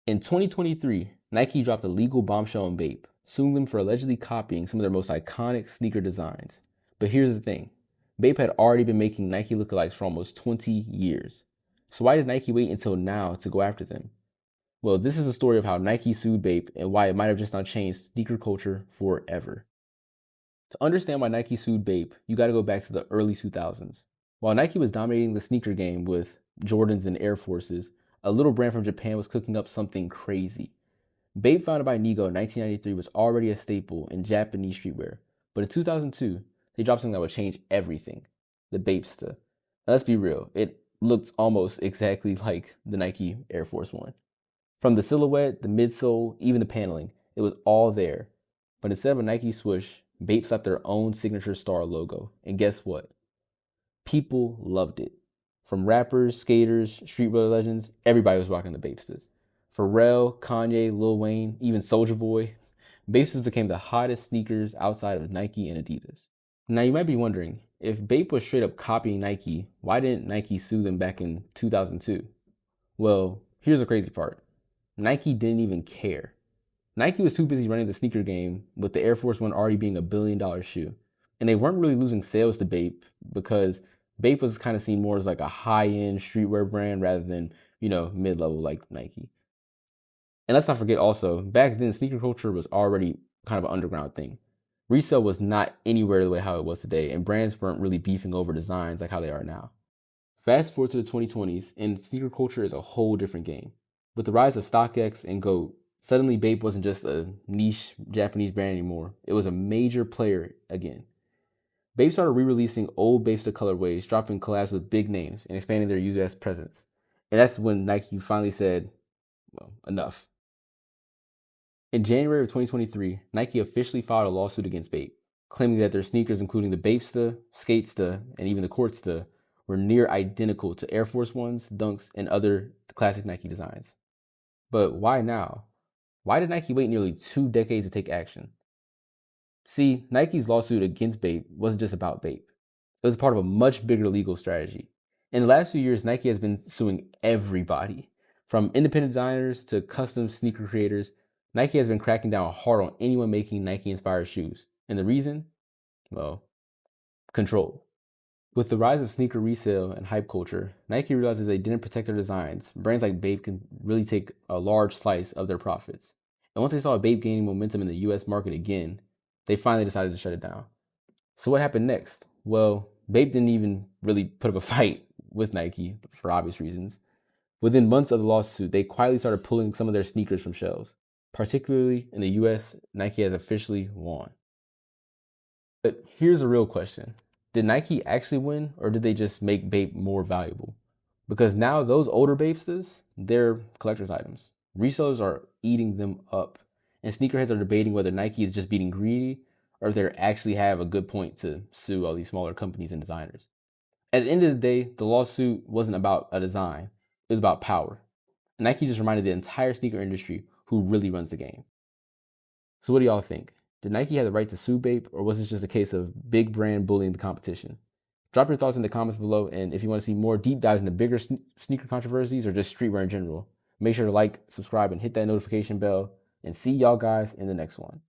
In 2023, Nike dropped a legal bombshell on Bape, suing them for allegedly copying some of their most iconic sneaker designs. But here's the thing, Bape had already been making Nike lookalikes for almost 20 years. So why did Nike wait until now to go after them? Well, this is the story of how Nike sued Bape and why it might have just not changed sneaker culture forever. To understand why Nike sued Bape, you gotta go back to the early 2000s. While Nike was dominating the sneaker game with Jordans and Air Forces, a little brand from Japan was cooking up something crazy. Bape, founded by Nigo in 1993, was already a staple in Japanese streetwear, but in 2002, they dropped something that would change everything, the Bapesta. Now, let's be real, it looked almost exactly like the Nike Air Force One. From the silhouette, the midsole, even the paneling, it was all there. But instead of a Nike swoosh, Bape slapped their own signature star logo. And guess what? People loved it. From rappers, skaters, streetwear legends, everybody was rocking the Bapestas. Pharrell, Kanye, Lil Wayne, even Soulja Boy. Bapestas became the hottest sneakers outside of Nike and Adidas. Now you might be wondering, if Bape was straight up copying Nike, why didn't Nike sue them back in 2002? Well, here's the crazy part. Nike didn't even care. Nike was too busy running the sneaker game, with the Air Force One already being $1 billion shoe. And they weren't really losing sales to Bape because Bape was kind of seen more as like a high-end streetwear brand rather than, mid-level like Nike. And let's not forget also, back then sneaker culture was already kind of an underground thing. Resale was not anywhere the way how it was today, and brands weren't really beefing over designs like how they are now. Fast forward to the 2020s, and sneaker culture is a whole different game. With the rise of StockX and GOAT, suddenly Bape wasn't just a niche Japanese brand anymore. It was a major player again. Bape started re-releasing old Bapesta colorways, dropping collabs with big names, and expanding their US presence. And that's when Nike finally said, well, enough. In January of 2023, Nike officially filed a lawsuit against Bape, claiming that their sneakers, including the Bapesta, Skatesta, and even the Courtsta, were near identical to Air Force Ones, Dunks, and other classic Nike designs. But why now? Why did Nike wait nearly 2 decades to take action? See, Nike's lawsuit against Bape wasn't just about Bape. It was part of a much bigger legal strategy. In the last few years, Nike has been suing everybody. From independent designers to custom sneaker creators, Nike has been cracking down hard on anyone making Nike-inspired shoes. And the reason? Well, control. With the rise of sneaker resale and hype culture, Nike realized that they didn't protect their designs, brands like Bape can really take a large slice of their profits. And once they saw Bape gaining momentum in the US market again, they finally decided to shut it down. So what happened next? Well, Bape didn't even really put up a fight with Nike for obvious reasons. Within months of the lawsuit, they quietly started pulling some of their sneakers from shelves. Particularly in the US, Nike has officially won. But here's a real question. Did Nike actually win, or did they just make Bape more valuable? Because now those older Bapestas, they're collector's items. Resellers are eating them up. And sneakerheads are debating whether Nike is just being greedy or if they actually have a good point to sue all these smaller companies and designers. At the end of the day, the lawsuit wasn't about a design. It was about power. And Nike just reminded the entire sneaker industry who really runs the game. So what do y'all think? Did Nike have the right to sue Bape, or was this just a case of big brand bullying the competition? Drop your thoughts in the comments below, and if you want to see more deep dives into bigger sneaker controversies or just streetwear in general, make sure to like, subscribe, and hit that notification bell, and see y'all guys in the next one.